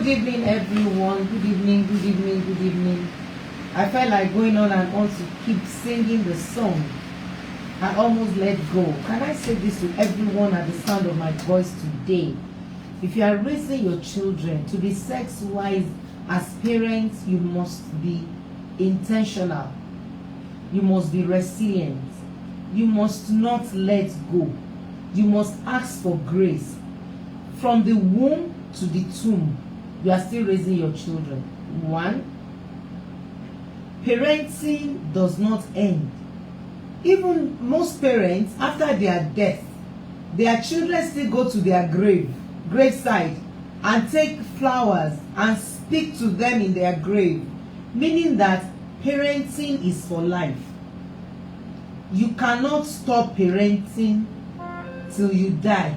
Good evening, everyone. Good evening, good evening, good evening. I felt like going on and on to keep singing the song. I almost let go. Can I say this to everyone at the sound of my voice today? If you are raising your children to be sex-wise as parents, you must be intentional. You must be resilient. You must not let go. You must ask for grace. From the womb to the tomb, you are still raising your children. 1, parenting does not end. Even most parents, after their death, their children still go to their graveside, and take flowers and speak to them in their grave, meaning that parenting is for life. You cannot stop parenting till you die.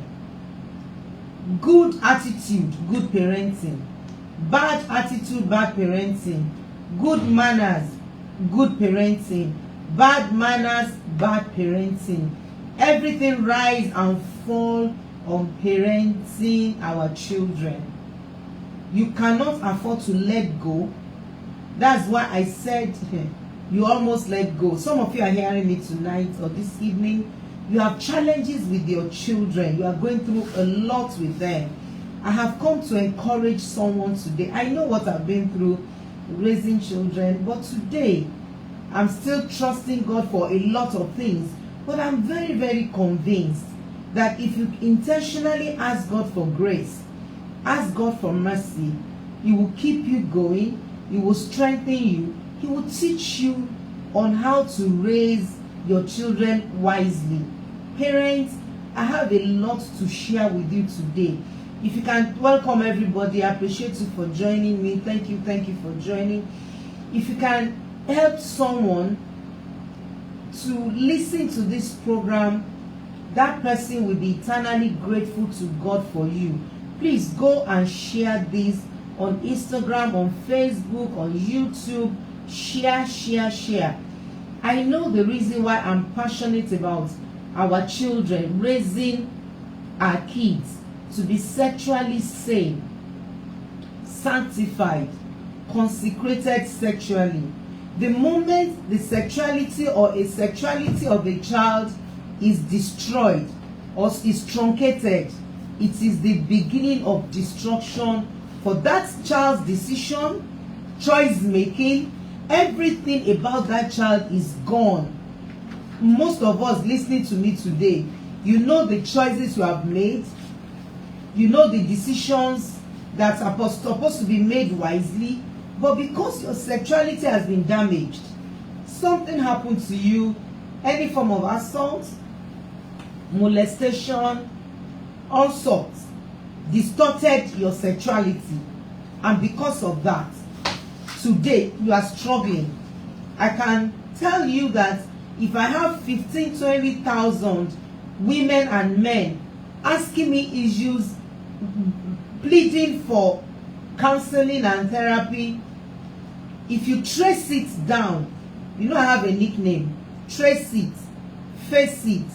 Good attitude, good parenting. Bad attitude, bad parenting. Good manners, good parenting. Bad manners, bad parenting. Everything rise and fall on parenting our children. You cannot afford to let go. That's why I said you almost let go. Some of you are hearing me tonight or this evening. You have challenges with your children. You are going through a lot with them. I have come to encourage someone today. I know what I've been through raising children, but today I'm still trusting God for a lot of things. But I'm very, very convinced that if you intentionally ask God for grace, ask God for mercy, He will keep you going, He will strengthen you, He will teach you on how to raise your children wisely. Parents, I have a lot to share with you today. If you can welcome everybody, I appreciate you for joining me. Thank you for joining. If you can help someone to listen to this program, that person will be eternally grateful to God for you. Please go and share this on Instagram, on Facebook, on YouTube. Share. I know the reason why I'm passionate about our children, raising our kids to be sexually sane, sanctified, consecrated sexually. The moment the sexuality or a sexuality of a child is destroyed or is truncated, it is the beginning of destruction for that child's decision, choice making. Everything about that child is gone. Most of us listening to me today, you know the choices you have made, you know the decisions that are supposed to be made wisely, but because your sexuality has been damaged, something happened to you, any form of assault, molestation, all sorts, distorted your sexuality, and because of that, today you are struggling. I can tell you that if I have 15,000-20,000 women and men asking me issues, pleading for counseling and therapy, if you trace it down, you know I have a nickname, trace it, face it,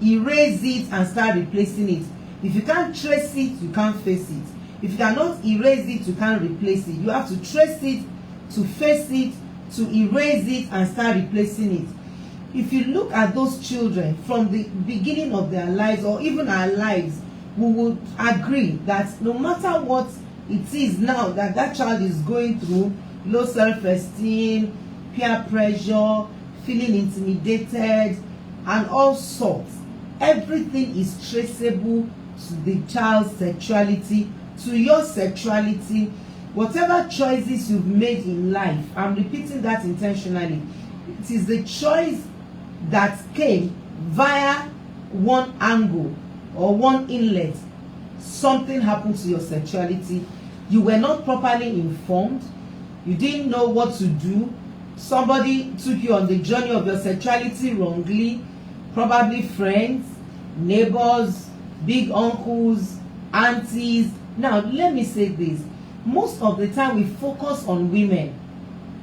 erase it and start replacing it. If you can't trace it, you can't face it. If you cannot erase it, you can't replace it. You have to trace it, to face it, to erase it and start replacing it. If you look at those children from the beginning of their lives or even our lives, we would agree that no matter what it is now that that child is going through, low self-esteem, peer pressure, feeling intimidated, and all sorts, everything is traceable to the child's sexuality, to your sexuality. Whatever choices you've made in life, I'm repeating that intentionally, it is the choice that came via one angle or one inlet. Something happened to your sexuality. You were not properly informed. You didn't know what to do. Somebody took you on the journey of your sexuality wrongly. Probably friends, neighbors, big uncles, aunties. Now, let me say this. Most of the time we focus on women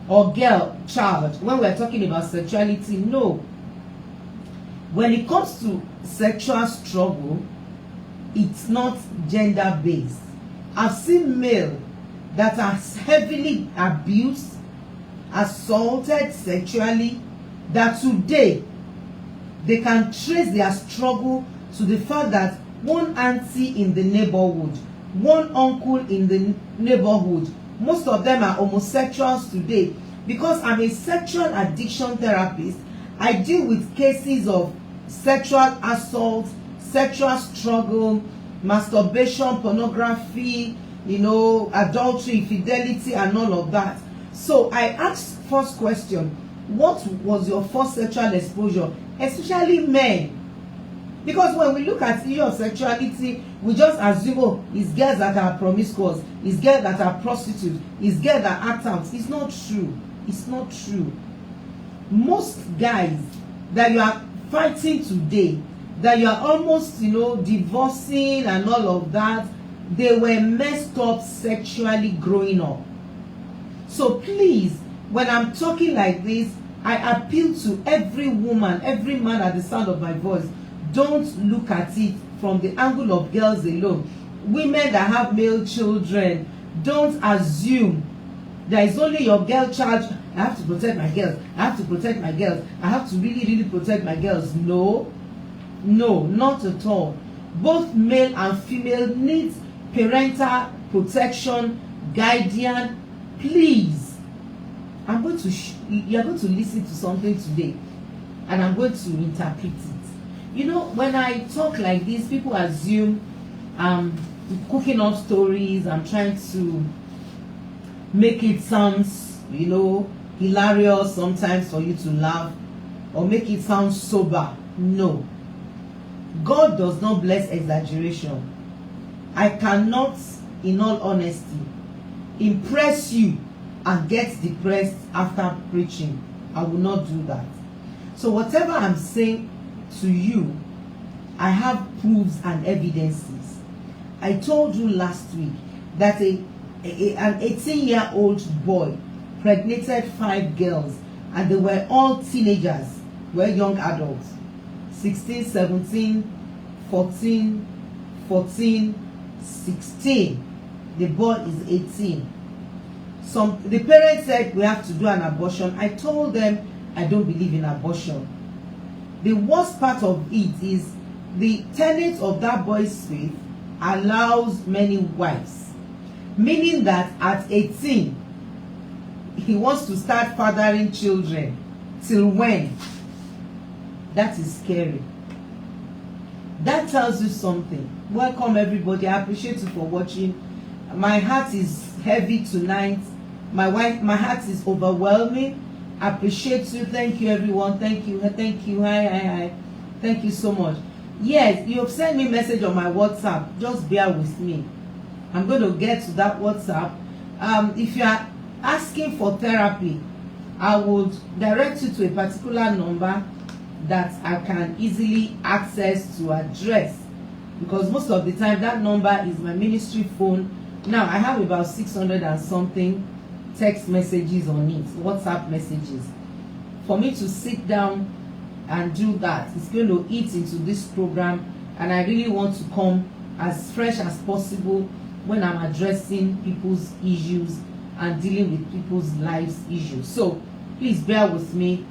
or child when we're talking about sexuality. No. When it comes to sexual struggle, it's not gender based. I've seen male that are heavily abused, assaulted sexually, that today they can trace their struggle to the fact that one auntie in the neighborhood, one uncle in the neighborhood, most of them are homosexuals today. Because I'm a sexual addiction therapist, I deal with cases of sexual assault, sexual struggle, masturbation, pornography, adultery, infidelity, and all of that. So I asked first question, what was your first sexual exposure? Especially men. Because when we look at the issue of sexuality, we just assume, oh, it's girls that are promiscuous, it's girls that are prostitutes, it's girls that act out. It's not true. It's not true. Most guys that you are fighting today, that you are almost, divorcing and all of that, they were messed up sexually growing up. So please, when I'm talking like this, I appeal to every woman, every man at the sound of my voice. Don't look at it from the angle of girls alone. Women that have male children, don't assume there is only your girl child. I have to protect my girls. I have to protect my girls. I have to really, really protect my girls. No, not at all. Both male and female need parental protection, guardian. Please, you are going to listen to something today, and I'm going to interpret it. When I talk like this, people assume I'm cooking up stories. I'm trying to make it sound, hilarious sometimes for you to laugh, or make it sound sober. No. God does not bless exaggeration. I cannot, in all honesty, impress you and get depressed after preaching. I will not do that. So whatever I'm saying to you, I have proofs and evidences. I told you last week that an 18-year-old boy pregnated 5 girls, and they were all teenagers, were young adults, 16, 17, 14, 16. The boy is 18. The parents said we have to do an abortion. I told them I don't believe in abortion. The worst part of it is the tenet of that boy's faith allows many wives, meaning that at 18 he wants to start fathering children. Till when? That is scary. That tells you something. Welcome everybody. I appreciate you for watching. My heart is heavy tonight. My heart is overwhelming. I appreciate you. Thank you everyone. Thank you. Hi. Thank you so much. Yes, you have sent me a message on my WhatsApp. Just bear with me. I'm going to get to that WhatsApp. If you are asking for therapy, I would direct you to a particular number that I can easily access to address, because most of the time that number is my ministry phone. Now I have about 600 and something text messages on it, WhatsApp messages. For me to sit down and do that, it's going to eat into this program, and I really want to come as fresh as possible when I'm addressing people's issues and dealing with people's lives issues. So please bear with me.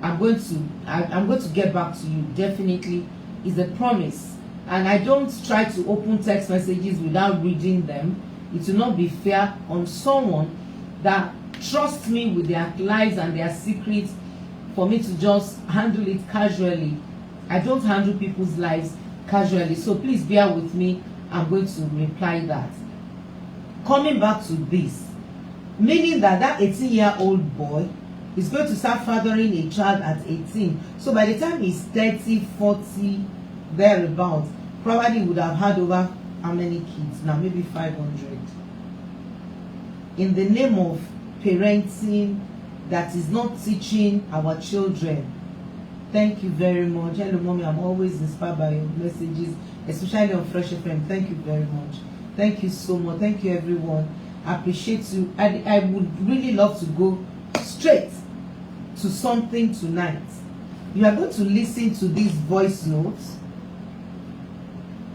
I'm going to get back to you. Definitely, is a promise. And I don't try to open text messages without reading them. It will not be fair on someone that trusts me with their lives and their secrets for me to just handle it casually. I don't handle people's lives casually. So please bear with me. I'm going to reply that. Coming back to this, meaning that 18-year-old boy is going to start fathering a child at 18. So by the time he's 30, 40, thereabouts, probably would have had over how many kids? Now maybe 500. In the name of parenting that is not teaching our children. Thank you very much. Hello, mommy. I'm always inspired by your messages, especially on Fresh FM. Thank you very much. Thank you so much. Thank you, everyone. I appreciate you. I would really love to go straight to something tonight. You are going to listen to these voice notes.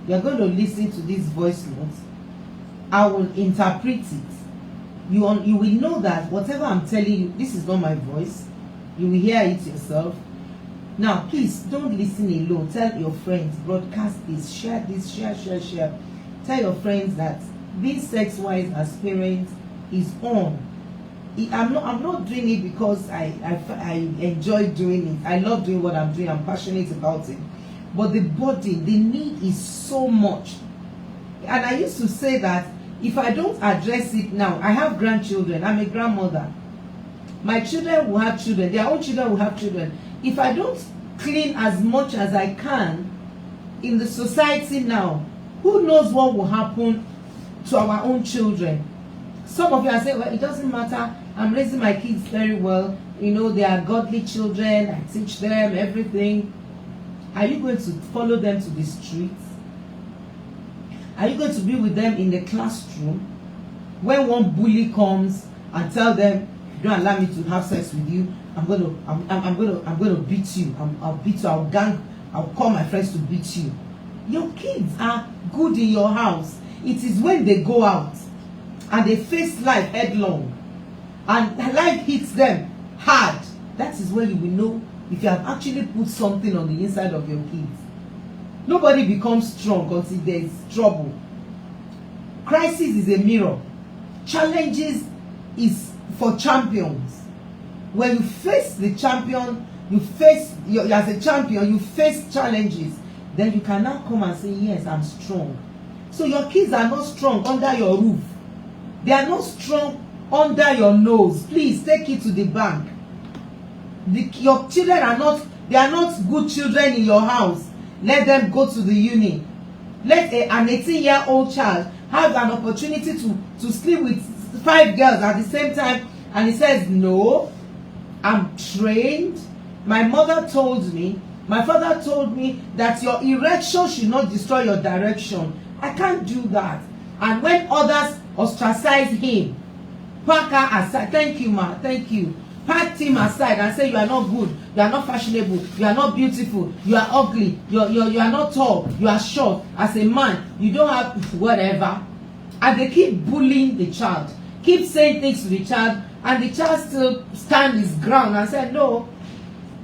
You are going to listen to these voice notes. I will interpret it. you will know that whatever I'm telling you, this is not my voice. You will hear it yourself. Now, please don't listen alone. Tell your friends, broadcast this, share, share. Tell your friends that being sex-wise as parents is on. I'm not doing it because I enjoy doing it. I love doing what I'm doing. I'm passionate about it. But the need is so much. And I used to say that if I don't address it now, I have grandchildren. I'm a grandmother. My children will have children. Their own children will have children. If I don't clean as much as I can in the society now, who knows what will happen to our own children? Some of you are saying, well, it doesn't matter. I'm raising my kids very well. You know, they are godly children. I teach them everything. Are you going to follow them to the streets? Are you going to be with them in the classroom when one bully comes and tell them, don't allow me to have sex with you, I'm gonna beat you. I'll beat you. I'll call my friends to beat you. Your kids are good in your house. It is when they go out and they face life headlong and life hits them hard, that is when you will know if you have actually put something on the inside of your kids. Nobody becomes strong until there is trouble. Crisis is a mirror. Challenges is for champions. When you face the champion, as a champion, you face challenges, then you can now come and say, yes, I'm strong. So your kids are not strong under your roof. They are not strong under your nose. Please take it to the bank. Your children are not good children in your house. Let them go to the uni. Let an 18-year-old child have an opportunity to sleep with 5 girls at the same time, and he says, no, I'm trained. My mother told me, my father told me that your erection should not destroy your direction. I can't do that. And when others ostracize him, pack her aside. Thank you, ma. Thank you. Pack him aside and say, you are not good, you are not fashionable, you are not beautiful, you are ugly, you are not tall, you are short. As a man, you don't have whatever. And they keep bullying the child, keep saying things to the child, and the child still stand his ground and say, no,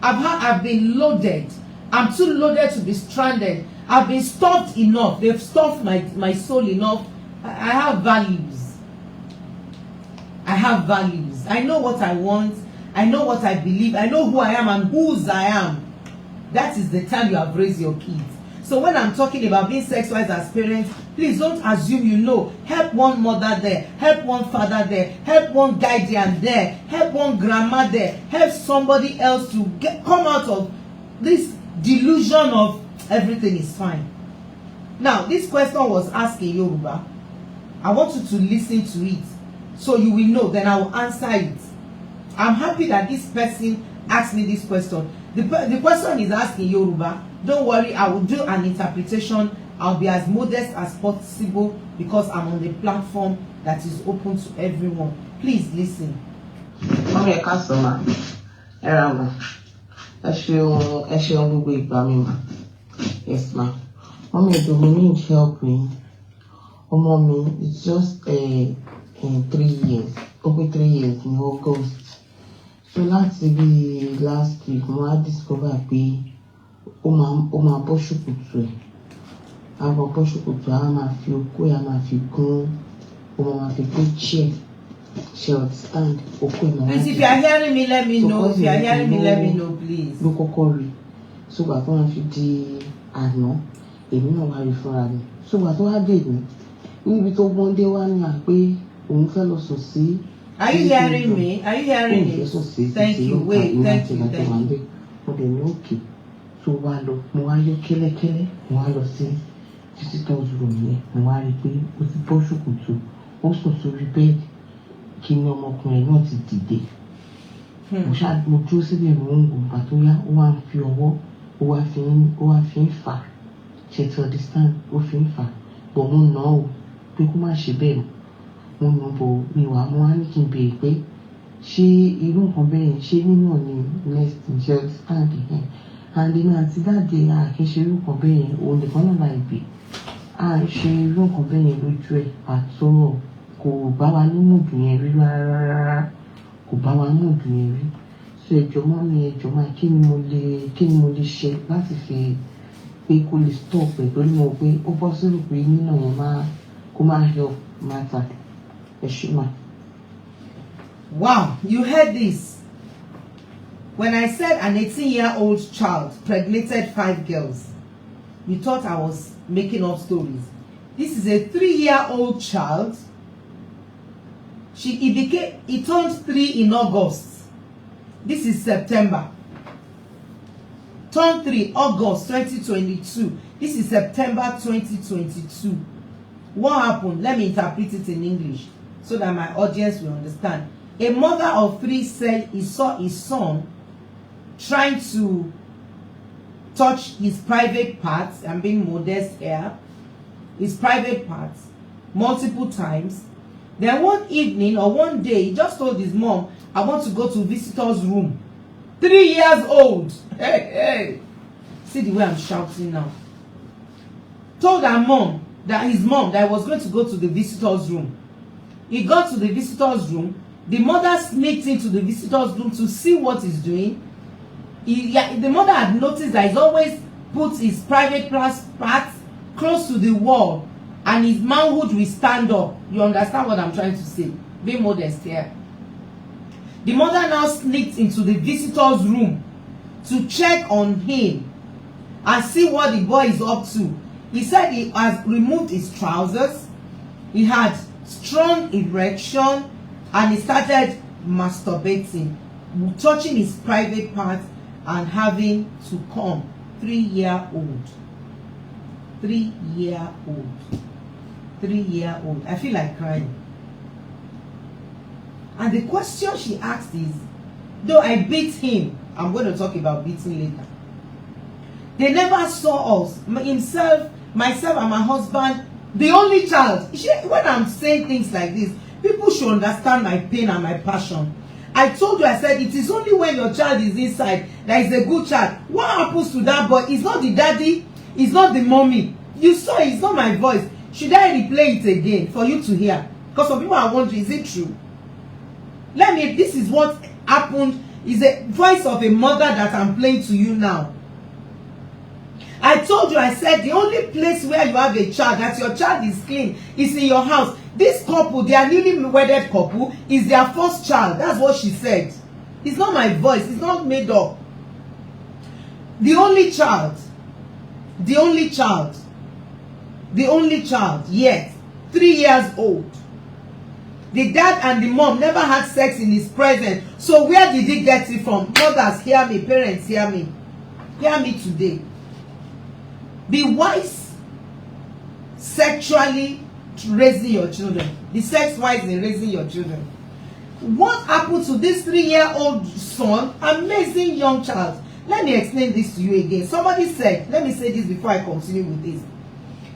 I've been loaded. I'm too loaded to be stranded. I've been stuffed enough. They've stuffed my soul enough. I have values. I have values. I know what I want. I know what I believe. I know who I am and whose I am. That is the time you have raised your kids. So when I'm talking about being sex-wise as parents, please don't assume you know. Help one mother there. Help one father there. Help one guardian there. Help one grandma there. Help somebody else to come out of this delusion of everything is fine. Now, this question was asked in Yoruba. I want you to listen to it so you will know. Then I will answer it. I'm happy that this person asked me this question. The question is asked in Yoruba. Don't worry, I will do an interpretation. I'll be as modest as possible because I'm on the platform that is open to everyone. Please listen. Mommy, a customer. Erama. Yes, ma'am. Mommy, do you need help me? Oh, mommy, it's just in 3 years. Over 3 years in August. So last week, I discovered pé ó máa bọ́ ṣòkòtò ẹ̀. A máa bọ́ ṣòkòtò, a máa fi okó ẹ̀, a máa fi gún, ó máa fi gbé chair. She understand. Please, if you are hearing me, let me know. If you are hearing me, let me know, please. Ló kọ́kọ́ rí. So gbà tó máa fi di àná, èmi náà wá rí fúnra mi. So gbà tó wá dé mi, níbi tó gbọ́n dé wá ní àpé òun fẹ́ lọ sùn sí. Are you hearing me? Are you hearing me? Thank you. Wait, thank you. Mo dẹ̀ ní òkè tó wá lọ, mo wá yọ kẹ́lẹ́kẹ́lẹ́, mo wá lọ sí visitor's room yẹn, mo wá rí pé ó ti bọ́ ṣòkòtò, ó sùn sórí bẹ́ẹ̀dì, kí ni ọmọkùnrin náà ti dìde. Mo dúró síbẹ̀ mo ń wò bá tó yá, ó wá ń fi ọwọ́, ó wá fi ń fà. Ṣé ti understand? Ó fi ń fà. Bọ̀ mo nà ó pé kó má ṣe bẹ́ẹ̀ mọ́. Mo nà bọ̀ mi wá, mo wá ní kí n béèrè pé ṣé irú nǹkan bẹ́ẹ̀ yẹn ṣé nínú ní next ṣe understand yẹn. And èmi àti dáàdì àkínṣe irú nǹkan bẹ́ẹ̀ yẹn, òun nìkan náà láì bè. À ń ṣe irú nǹkan bẹ́ẹ̀ yẹn lójú ẹ̀ àtọ́rọ̀ kò bá wa ní mood yẹn rí rárá, kò bá wa mood yẹn rí. So ẹjọ́ mọ́mí, ẹjọ́ máa kí ni mo lè ṣe láti fi pé kó lè stop ẹ̀ torí mo pé ó bọ́ sínú pé nínú yẹn kó máa help matter. Ẹ ṣé ma. Wow, you heard this. When I said an 18-year-old child pregnated 5 girls, you thought I was making up stories. This is a 3-year-old child. He turned 3 in August. This is September. Turned 3 August 2022. This is September 2022. What happened? Let me interpret it in English so that my audience will understand. A mother of 3 said he saw his son trying to touch his private parts. I'm being modest here. His private parts multiple times. Then one evening or one day, he just told his mom, I want to go to visitor's room. 3 years old. Hey. See the way I'm shouting now. Told his mom that he was going to go to the visitor's room. He got to the visitor's room. The mother sneaked into the visitor's room to see what he's doing. The mother had noticed that he's always put his private parts close to the wall and his manhood will stand up. You understand what I'm trying to say? Be modest here. The mother now sneaked into the visitor's room to check on him and see what the boy is up to. He said he has removed his trousers. He had strong erection and he started masturbating, touching his private parts and having to come. 3-year-old. 3-year-old. 3-year-old. I feel like crying. And the question she asked is, though I beat him, I'm going to talk about beating later. They never saw us, myself and my husband, the only child. When I'm saying things like this, people should understand my pain and my passion. I told you, I said, it is only when your child is inside that is a good child. What happens to that boy? It's not the daddy, it's not the mommy. You saw it, it's not my voice. Should I replay it again for you to hear? Because some people are wondering, is it true? This is what happened. Is a voice of a mother that I'm playing to you now. I told you, I said, the only place where you have a child, that your child is clean, is in your house. This couple, their newly wedded couple, is their first child. That's what she said. It's not my voice. It's not made up. The only child. The only child. The only child. Yes. 3 years old. The dad and the mom never had sex in his presence. So where did he get it from? Mothers, hear me. Parents, hear me. Hear me today. Be wise sexually raising your children. Be sex wise in raising your children. What happened to this 3-year-old son? Amazing young child. Let me explain this to you again. Somebody said, let me say this before I continue with this.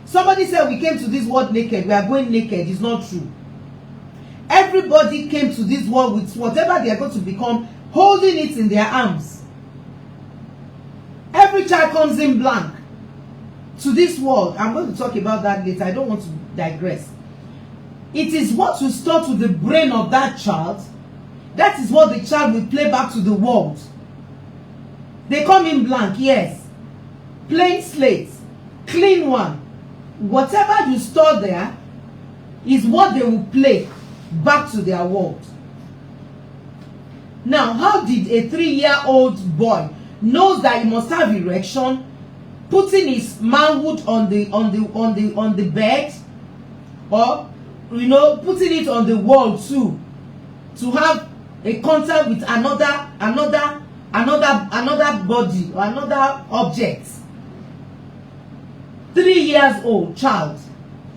Somebody said we came to this world naked. We are going naked. It's not true. Everybody came to this world with whatever they are going to become, holding it in their arms. Every child comes in blank to this world. I'm going to talk about that later. I don't want to digress. It is what you store to the brain of that child. That is what the child will play back to the world. They come in blank, yes. Plain slate, clean one. Whatever you store there is what they will play back to their world. Now, how did a 3-year-old boy knows that he must have erection, putting his manhood on the bed, or putting it on the wall too, to have a contact with another body or another object? 3 years old child,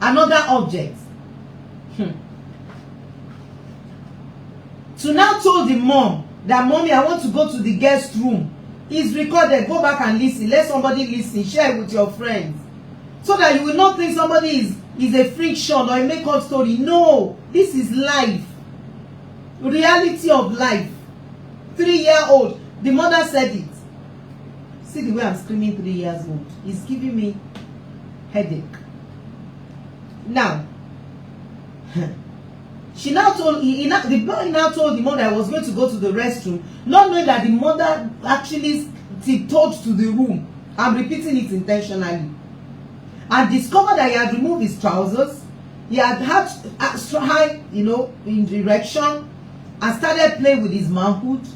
another object. To now told the mom that, mommy, I want to go to the guest room. It's recorded. Go back and listen. Let somebody listen. Share it with your friends, so that you will not think somebody is a fiction or a make-up story. No, this is life. Reality of life. 3-year-old. The mother said it. See the way I'm screaming 3 years old. It's giving me headache. Now, She now told the boy now told the mother I was going to go to the restroom, not knowing that the mother actually tiptoed to the room. I'm repeating it intentionally, and discovered that he had removed his trousers. He had high, in direction, and started playing with his manhood.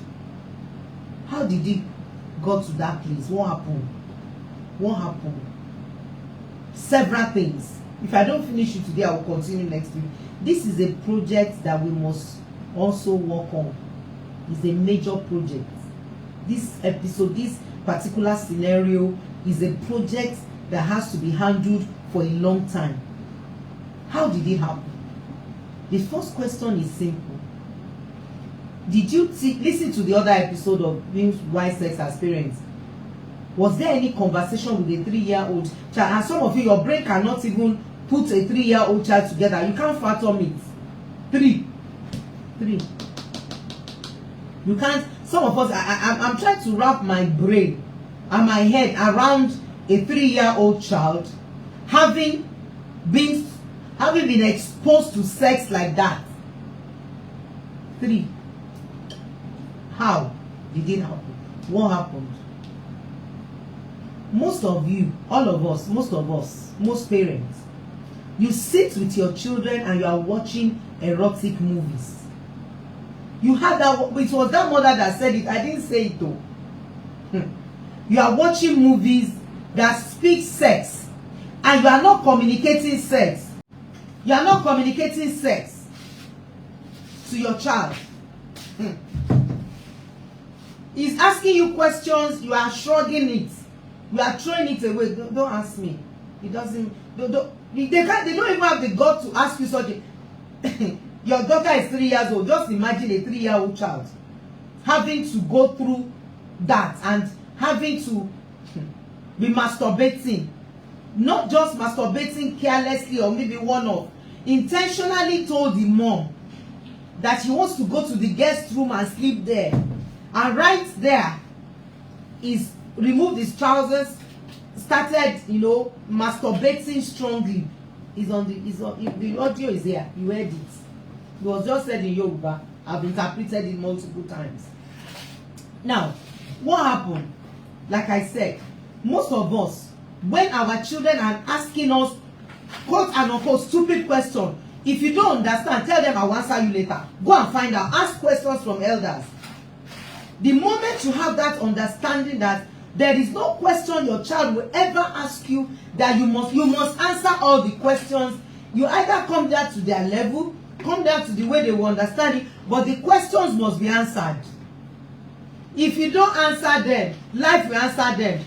How did he go to that place? What happened? What happened? Several things. If I don't finish it today, I will continue next week. This is a project that we must also work on. It's a major project. This episode, this particular scenario is a project that has to be handled for a long time. How did it happen? The first question is simple. Did you listen to the other episode of being wise sex as parents? Was there any conversation with a 3-year-old child? And some of you, your brain cannot even put a 3-year-old child together. You can't fathom it. 3. You can't. Some of us, I'm trying to wrap my brain and my head around a 3-year-old child having been exposed to sex like that. 3. How did it happen? What happened? Most of you, all of us, most parents, you sit with your children and you are watching erotic movies. You had that, it was that mother that said it, I didn't say it though. You are watching movies that speak sex and you are not communicating sex. You are not communicating sex to your child. He's asking you questions, you are shrugging it. You are throwing it away. Don't ask me. It doesn't. They don't even have the gut to ask you such a. Your daughter is 3 years old. Just imagine a 3-year-old child having to go through that and having to be masturbating. Not just masturbating carelessly or maybe one-off. Intentionally told the mom that she wants to go to the guest room and sleep there. And right there is removed his trousers, started, masturbating strongly. The audio is here. You heard it. It was just said in Yoruba. I've interpreted it multiple times. Now, what happened? Like I said, most of us, when our children are asking us quote and unquote stupid question, if you don't understand, tell them I'll answer you later. Go and find out. Ask questions from elders. The moment you have that understanding that there is no question your child will ever ask you that you must answer all the questions. You either come down to their level, come down to the way they will understand it, but the questions must be answered. If you don't answer them, life will answer them.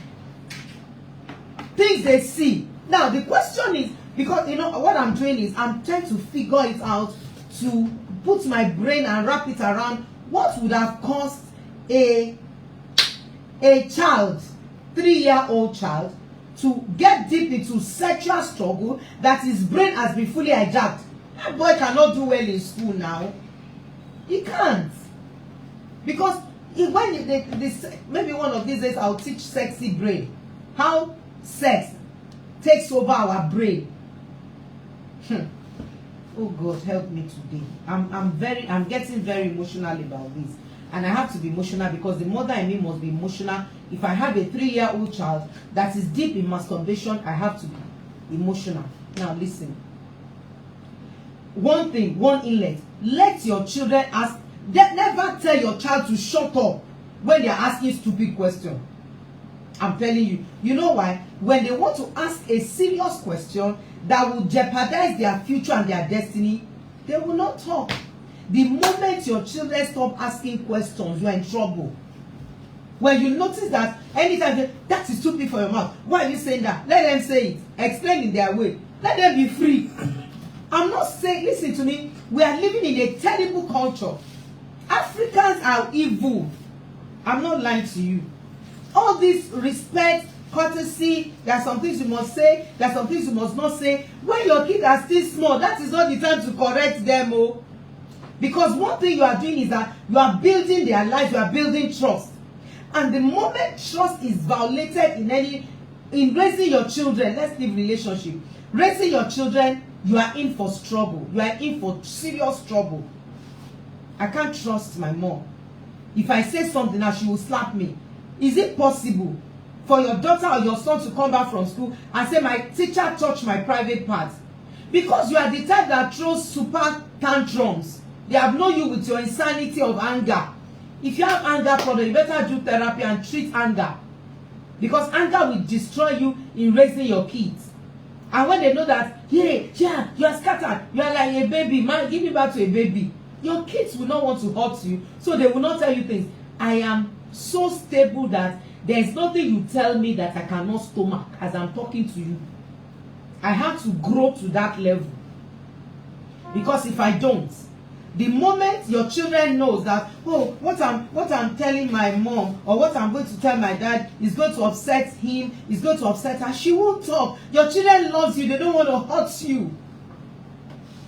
Things they see. Now the question is, because what I'm doing is I'm trying to figure it out, to put my brain and wrap it around what would have caused a child, 3-year-old child, to get deep into sexual struggle that his brain has been fully hijacked. That boy cannot do well in school now. He can't. Because when maybe one of these days I'll teach sexy brain. How sex takes over our brain. Oh God, help me today. I'm getting very emotional about this. And I have to be emotional because the mother in me must be emotional. If I have a 3-year-old child that is deep in masturbation, I have to be emotional. Now listen. One thing, one inlet. Let your children ask. Never tell your child to shut up when they are asking stupid questions. I'm telling you. You know why? When they want to ask a serious question that will jeopardize their future and their destiny, they will not talk. The moment your children stop asking questions, you are in trouble. When you notice that anytime that is stupid for your mouth, why are you saying that? Let them say it. Explain in their way. Let them be free. I'm not saying, listen to me, we are living in a terrible culture. Africans are evil. I'm not lying to you. All this respect, courtesy, there are some things you must say, there are some things you must not say. When your kids are still small, that is not the time to correct them. Oh. Because one thing you are doing is that you are building their lives, you are building trust. And the moment trust is violated in raising your children, let's leave relationship. Raising your children you are in for trouble. You are in for serious trouble. I can't trust my mom. If I say something now, she will slap me. Is it possible for your daughter or your son to come back from school and say, my teacher touched my private part? Because you are the type that throws super tantrums. They have known you with your insanity of anger. If you have anger problem, you better do therapy and treat anger. Because anger will destroy you in raising your kids. And when they know that, yeah, you are scattered, you are like a baby, man, give me back to a baby. Your kids will not want to hurt you, so they will not tell you things. I am so stable that there is nothing you tell me that I cannot stomach as I'm talking to you. I have to grow to that level. Because if I don't, the moment your children knows that, oh, what I'm telling my mom or what I'm going to tell my dad is going to upset him, is going to upset her, she won't talk. Your children loves you. They don't want to hurt you.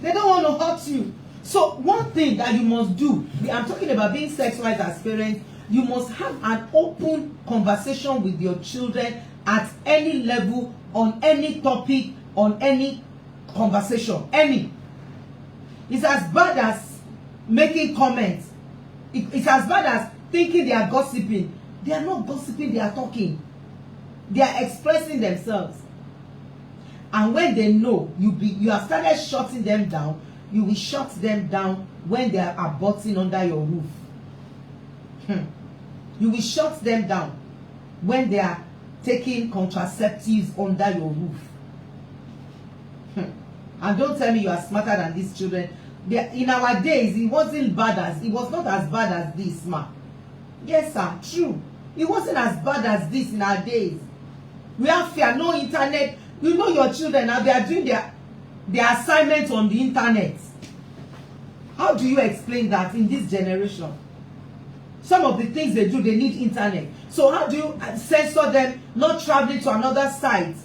They don't want to hurt you. So one thing that you must do, I'm talking about being sex-wise as parents, you must have an open conversation with your children at any level, on any topic, on any conversation, any. It's as bad as making comments. It's as bad as thinking they are gossiping. They are not gossiping, they are talking. They are expressing themselves. And when they know you have started shutting them down, you will shut them down when they are aborting under your roof. You will shut them down when they are taking contraceptives under your roof. And don't tell me you are smarter than these children. In our days, it was not as bad as this, ma. Yes, sir, true. It wasn't as bad as this in our days. We have fear, no internet. You know your children now, they are doing their assignments on the internet. How do you explain that in this generation? Some of the things they do, they need internet. So how do you censor them not traveling to another site?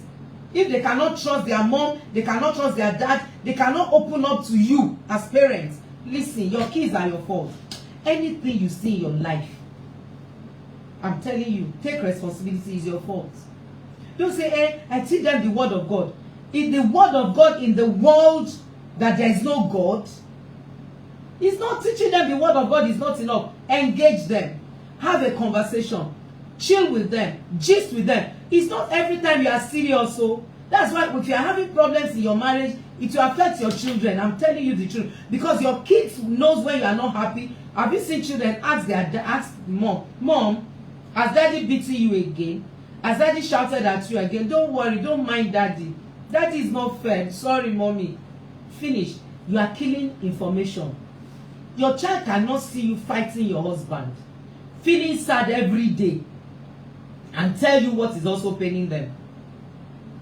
If they cannot trust their mom, they cannot trust their dad, they cannot open up to you as parents. Listen, your kids are your fault. Anything you see in your life, I'm telling you, take responsibility, is your fault. Don't say, hey, I teach them the word of God. If the word of God in the world that there is no God, it's not teaching them the word of God is not enough. Engage them. Have a conversation. Chill with them. Gist with them. It's not every time you are serious. So that's why if you are having problems in your marriage, it will affect your children. I'm telling you the truth. Because your kids knows when you are not happy. Have you seen children ask mom, has daddy beaten you again? Has daddy shouted at you again? Don't worry, don't mind daddy. Daddy is not fair. Sorry, mommy. Finish. You are killing information. Your child cannot see you fighting your husband, feeling sad every day, and tell you what is also paining them,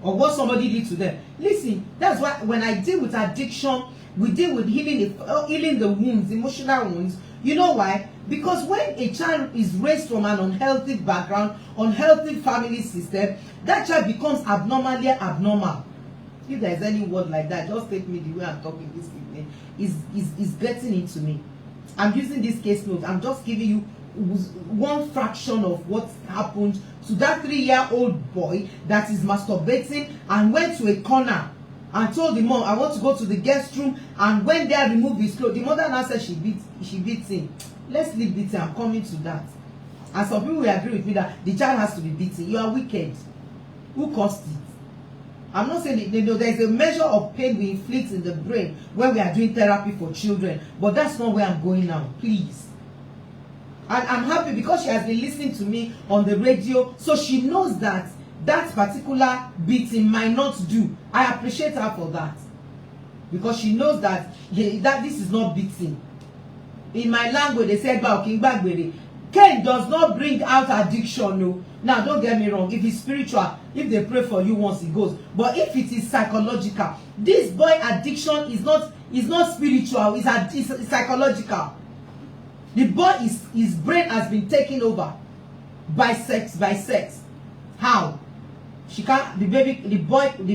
or what somebody did to them. Listen, that's why when I deal with addiction, we deal with healing the wounds, emotional wounds. You know why? Because when a child is raised from an unhealthy background, unhealthy family system, that child becomes abnormally abnormal. If there is any word like that, just take me the way I'm talking this evening. Is getting into me. I'm using this case note. I'm just giving you one fraction of what happened to that 3-year-old boy that is masturbating and went to a corner and told the mom, I want to go to the guest room, and when they removed his clothes, the mother now said she beats him. Let's leave beating. I'm coming to that. And some people will agree with me that the child has to be beaten. You are wicked. Who caused it? I'm not saying there's a measure of pain we inflict in the brain when we are doing therapy for children, but that's not where I'm going now, please. And I'm happy because she has been listening to me on the radio, so she knows that that particular beating might not do. I appreciate her for that, because she knows that this is not beating. In my language, they say, Cain does not bring out addiction, no. Now, don't get me wrong. If it's spiritual, if they pray for you once, it goes. But if it is psychological, this boy addiction is not spiritual. It's psychological. The boy his brain has been taken over by sex. How? The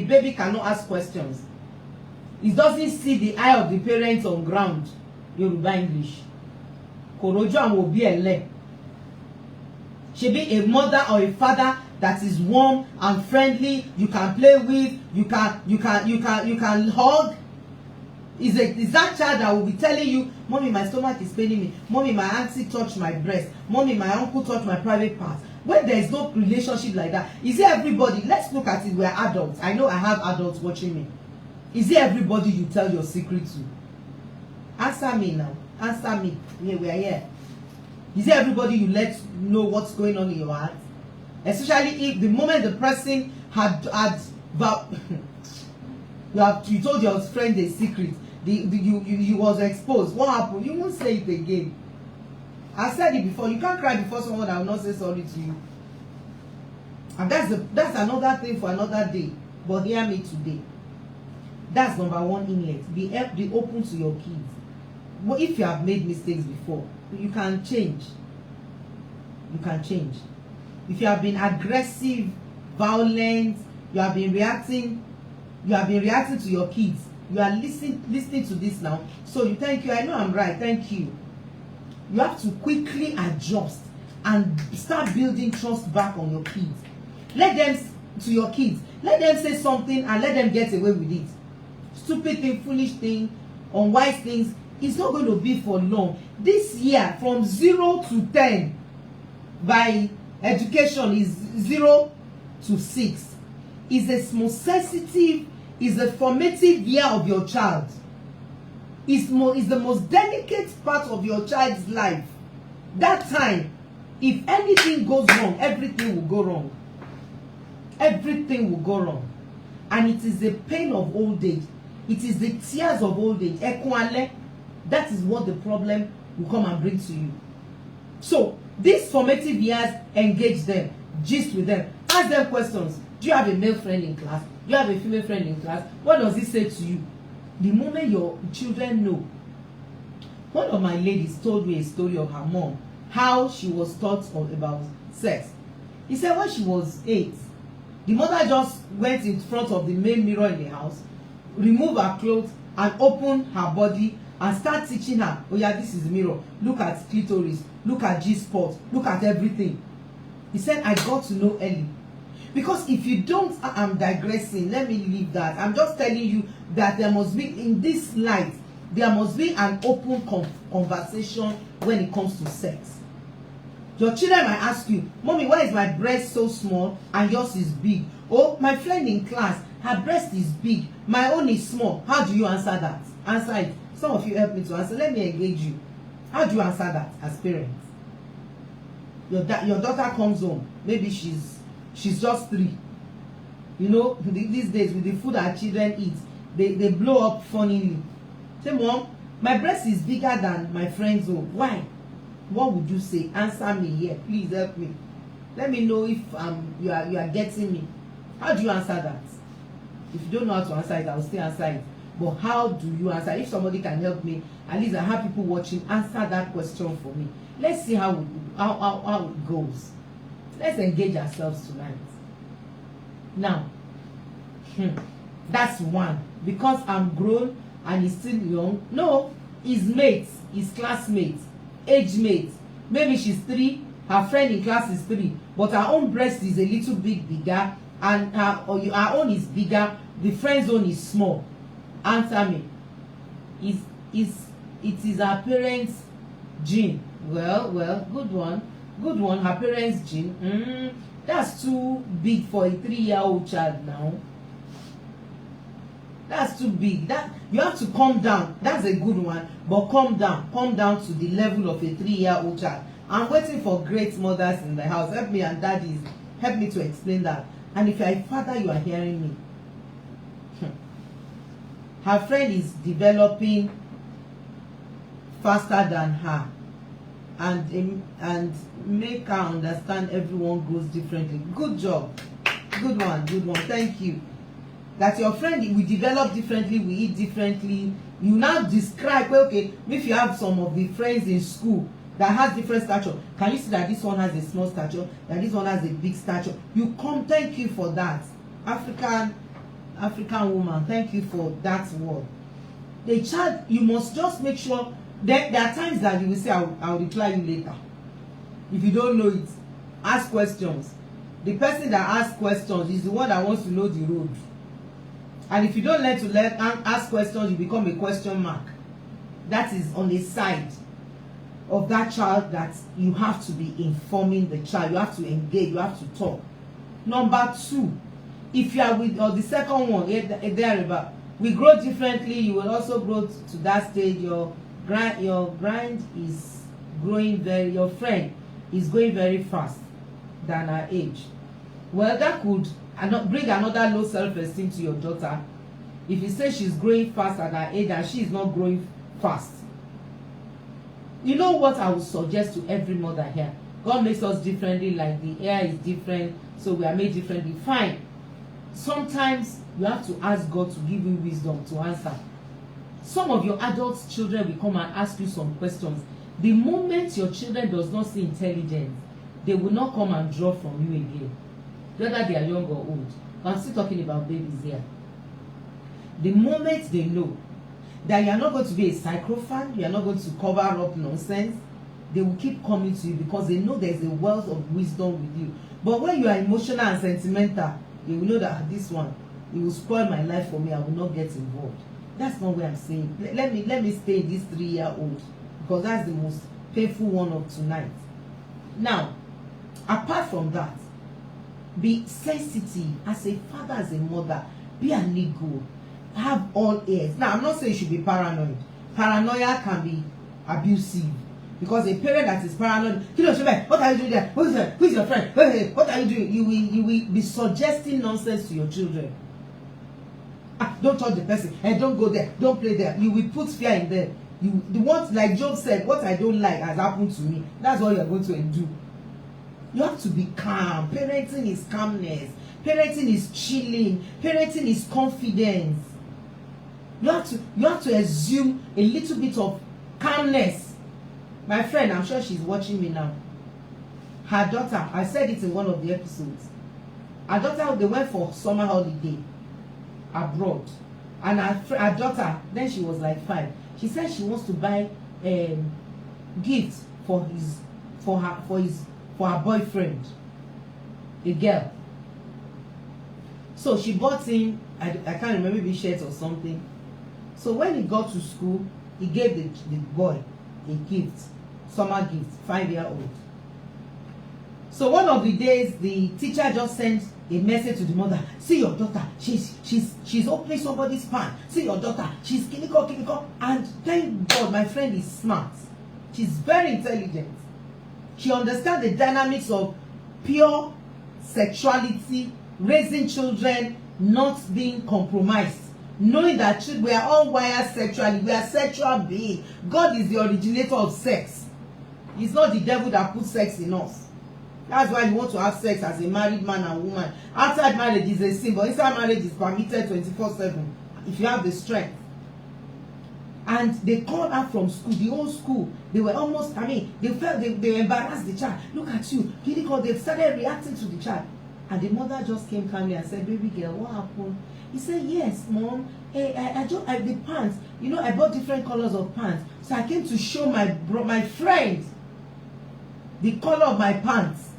baby cannot ask questions. He doesn't see the eye of the parents on ground. Yoruba English. Korojo and obi ele. She be a mother or a father that is warm and friendly. You can play with. You can hug. is that child that will be telling you, mommy, my stomach is paining me, mommy, my auntie touched my breast, mommy, my uncle touched my private part. When there is no relationship like that, is it everybody? Let's look at it. We're adults. I know I have adults watching me. Is it everybody you tell your secret to? Answer me now. Answer me. Yeah, we are here. Is it everybody you let know what's going on in your heart? Especially if the moment the person had you told your friend a secret, you was exposed. What happened? You won't say it again. I said it before. You can't cry before someone that will not say sorry to you. And that's another thing for another day. But hear me today. That's number one inlet. Be open to your kids. Well, if you have made mistakes before, you can change. You can change. If you have been aggressive, violent, you have been reacting to your kids, you are listening to this now. So you thank you. I know I'm right. Thank you. You have to quickly adjust and start building trust back on your kids. Let them say something and let them get away with it. Stupid thing, foolish thing, unwise things. It's not going to be for long. This year, from 0 to 10, by education is 0 to 6. Is a most sensitive, is a formative year of your child. Is the most delicate part of your child's life. That time, if anything goes wrong, everything will go wrong. Everything will go wrong. And it is the pain of old age. It is the tears of old age. That is what the problem will come and bring to you. So, these formative years, engage them. Gist with them. Ask them questions. Do you have a male friend in class? Do you have a female friend in class? What does he say to you? The moment your children know. One of my ladies told me a story of her mom, how she was taught about sex. He said when she was 8, the mother just went in front of the main mirror in the house, removed her clothes and opened her body and start teaching her, oh yeah, this is the mirror. Look at clitoris, look at G-spot, look at everything. He said, I got to know early. Because if you don't, I'm digressing, let me leave that. I'm just telling you that there must be, in this light, there must be an open conversation when it comes to sex. Your children might ask you, Mommy, why is my breast so small and yours is big? Oh, my friend in class, her breast is big, my own is small. How do you answer that? Answer it. Some of you help me to answer. Let me engage you. How do you answer that as parents? Your daughter comes home. Maybe she's just 3. You know, these days with the food our children eat, they blow up funnily. Say, Mom, my breast is bigger than my friend's own. Why? What would you say? Answer me here. Please help me. Let me know if you are getting me. How do you answer that? If you don't know how to answer it, I will still answer it. But how do you answer? If somebody can help me, at least I have people watching, answer that question for me. Let's see how it goes. Let's engage ourselves tonight. Now, that's one. Because I'm grown and he's still young. No, his mates, his classmates, age mates. Maybe she's 3, her friend in class is 3, but her own breast is a little bit bigger, and her own is bigger, the friend's own is small. Answer me. It is her parents' gene. Well, good one. Good one. Her parents' gene. That's too big for a 3-year-old child now. That's too big. That you have to calm down. That's a good one. But calm down. Calm down to the level of a 3-year-old child. I'm waiting for great mothers in the house. Help me and daddies. Help me to explain that. And if you're a father, you are hearing me. Her friend is developing faster than her, and make her understand everyone grows differently. Good job. Good one. Thank you. That your friend, we develop differently, we eat differently. You now describe, well, okay, if you have some of the friends in school that has different stature, can you see that this one has a small stature, that this one has a big stature? You come, thank you for that. African woman, thank you for that word. The child, you must just make sure that there are times that you will say, I'll reply you later. If you don't know it, ask questions. The person that asks questions is the one that wants to know the road. And if you don't learn to ask questions, you become a question mark. That is on the side of that child that you have to be informing the child. You have to engage, you have to talk. Number 2, if you are with, or the second one, we grow differently. You will also grow to that stage. Your grind is growing your friend is going very fast than her age. Well, that could bring another low self-esteem to your daughter. If you say she's growing fast at her age and she is not growing fast. You know what I would suggest to every mother here? God makes us differently, like the air is different, so we are made differently. Fine. Sometimes you have to ask God to give you wisdom to answer. Some of your adult children will come and ask you some questions. The moment your children does not see intelligence, they will not come and draw from you again, whether they are young or old. I'm still talking about babies here. The moment they know that you are not going to be a psychophan, you are not going to cover up nonsense, they will keep coming to you because they know there is a wealth of wisdom with you. But when you are emotional and sentimental, they will know that this one, it will spoil my life for me, I will not get involved. That's not what I'm saying. Let me stay in this 3-year-old because that's the most painful one of tonight. Now, apart from that, be sensitive as a father, as a mother. Be an ego. Have all ears. Now, I'm not saying you should be paranoid. Paranoia can be abusive. Because a parent that is paranoid, what are you doing there? Who is your friend? Hey, what are you doing? You will be suggesting nonsense to your children. Don't touch the person. Don't go there. Don't play there. You will put fear in them. Like Job said, what I don't like has happened to me. That's what you're going to endure. You have to be calm. Parenting is calmness. Parenting is chilling. Parenting is confidence. You have to assume a little bit of calmness. My friend, I'm sure she's watching me now. Her daughter, I said it in one of the episodes. Her daughter, they went for summer holiday abroad. And her daughter, then she was like 5. She said she wants to buy gifts for her boyfriend, a girl. So she bought him, I can't remember, maybe shirt or something. So when he got to school, he gave the boy a gift, summer gift, 5-year-old. So one of the days, the teacher just sent a message to the mother. See your daughter, she's opening somebody's pan. See your daughter, she's kiniko. And thank God, my friend is smart. She's very intelligent. She understands the dynamics of pure sexuality, raising children, not being compromised. Knowing that we are all wired sexually, we are sexual beings. God is the originator of sex. It's not the devil that puts sex in us. That's why you want to have sex as a married man and woman. Outside marriage is a sin, but inside marriage is permitted 24/7 if you have the strength. And they called her from school, the whole school. They were almost, they felt they embarrassed the child. Look at you. They started reacting to the child. And the mother just came calmly and said, baby girl, what happened? He said, yes, mom. Hey, I the pants. I bought different colors of pants. So I came to show my friend the color of my pants.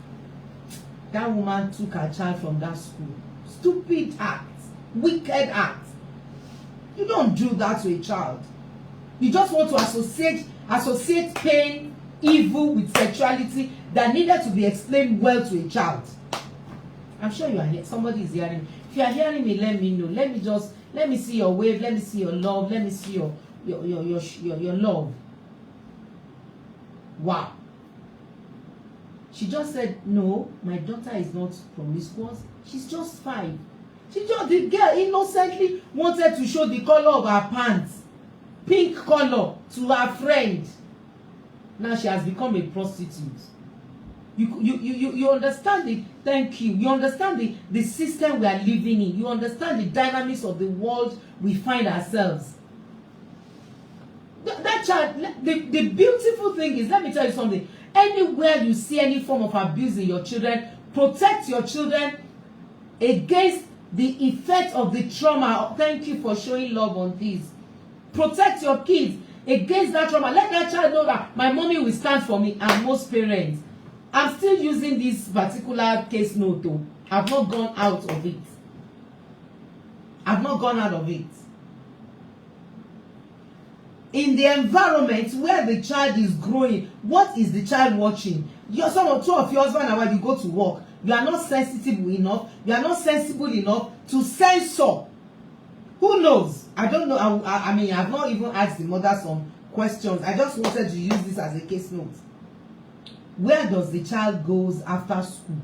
That woman took her child from that school. Stupid act. Wicked act. You don't do that to a child. You just want to associate pain, evil with sexuality that needed to be explained well to a child. I'm sure you are here. Somebody is hearing me. If you are hearing me, let me know. Let me see your wave. Let me see your love. Let me see your love. Wow. She just said, no, my daughter is not promiscuous. She's just 5. The girl innocently wanted to show the color of her pants. Pink color to her friend. Now she has become a prostitute. You understand the, thank you. You understand the system we are living in. You understand the dynamics of the world we find ourselves. That child, the beautiful thing is, let me tell you something. Anywhere you see any form of abuse in your children, protect your children against the effect of the trauma. Thank you for showing love on this. Protect your kids against that trauma. Let that child know that my mommy will stand for me. And most parents, I'm still using this particular case note though. I've not gone out of it. I've not gone out of it. In the environment where the child is growing, what is the child watching? Two of your husband and wife, you go to work. You are not sensitive enough. You are not sensible enough to censor. Who knows? I don't know. I mean, I've not even asked the mother some questions. I just wanted to use this as a case note. Where does the child goes after school?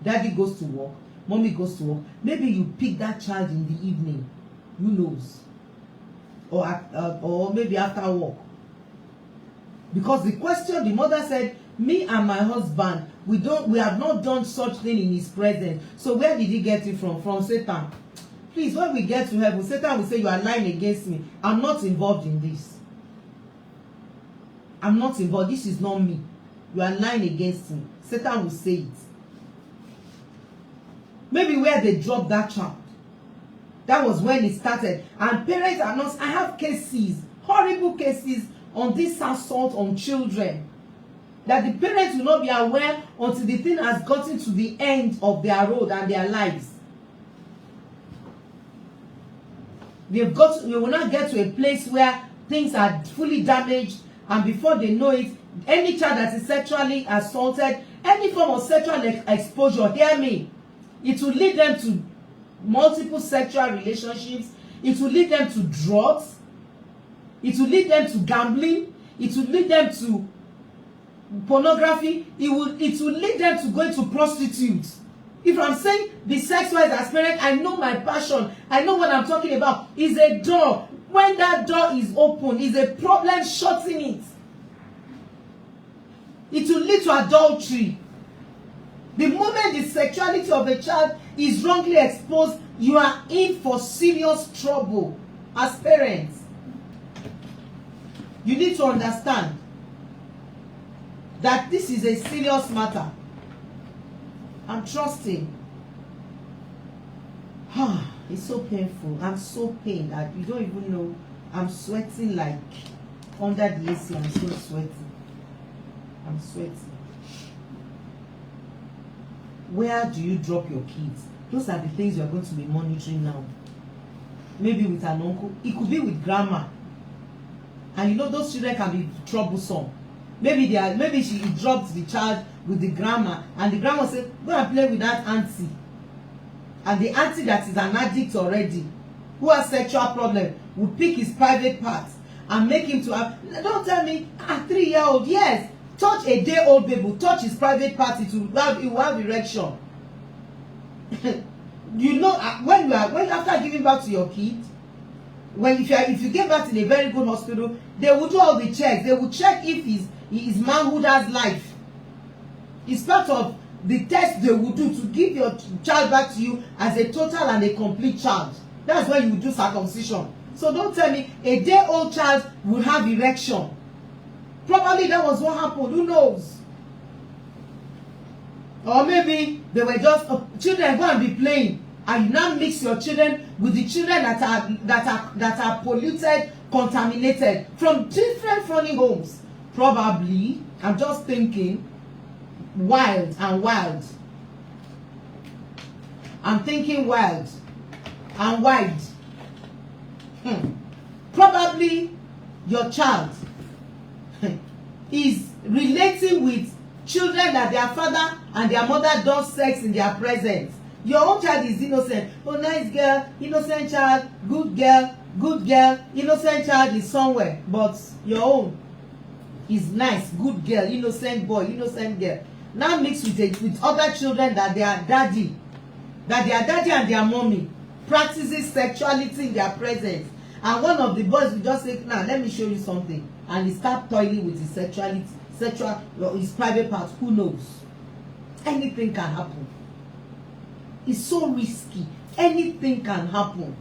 Daddy goes to work. Mommy goes to work. Maybe you pick that child in the evening. Who knows? Or maybe after work. Because the question, the mother said, me and my husband, we have not done such thing in his presence. So where did he get it from? From Satan. Please, when we get to heaven, Satan will say, you are lying against me. I'm not involved in this. I'm not involved. This is not me. You are lying against me. Satan will say it. Maybe where they dropped that child. That was when it started. And parents are not, I have cases, horrible cases on this assault on children. That the parents will not be aware until the thing has gotten to the end of their road and their lives. You will not get to a place where things are fully damaged, and before they know it, any child that is sexually assaulted, any form of sexual exposure, hear me, it will lead them to multiple sexual relationships. It will lead them to drugs. It will lead them to gambling. It will lead them to pornography. It will lead them to going to prostitutes. If I'm saying the sex-wise as parent, I know my passion. I know what I'm talking about. Is a door. When that door is open, is a problem shutting it. It will lead to adultery. The moment the sexuality of a child is wrongly exposed, you are in for serious trouble as parents. You need to understand that this is a serious matter. I'm trusting. It's so painful. I'm so pained that you don't even know. I'm sweating like under the AC. I'm so sweating. I'm sweating. Where do you drop your kids? Those are the things you're going to be monitoring now. Maybe with an uncle. It could be with grandma. And you know those children can be troublesome. Maybe she dropped the child with the grandma, and the grandma said, go and play with that auntie. And the auntie that is an addict already, who has sexual problem, will pick his private parts and make him to have. Don't tell me, 3-year-old, yes. Touch a day-old baby, touch his private part, it will have erection. You know, when after giving birth to your kid, if you give birth in a very good hospital, they will do all the checks. They will check if his manhood has life. It's part of the test they will do to give your child back to you as a total and a complete child. That's when you do circumcision. So don't tell me a day-old child will have erection. Probably that was what happened. Who knows? Or maybe they were just children go and be playing, and you now mix your children with the children that are polluted, contaminated from different funny homes. Probably, I'm just thinking, wild and wild. I'm thinking wild and wide. Probably your child is relating with children that their father and their mother does sex in their presence. Your own child is innocent. Oh, nice girl, innocent child, good girl, innocent child is somewhere. But your own is nice, good girl, innocent boy, innocent girl. Now mixed with other children that their daddy and their mommy practices sexuality in their presence. And one of the boys will just say, now let me show you something. And he start toiling with his private parts. Who knows? Anything can happen. It's so risky. Anything can happen.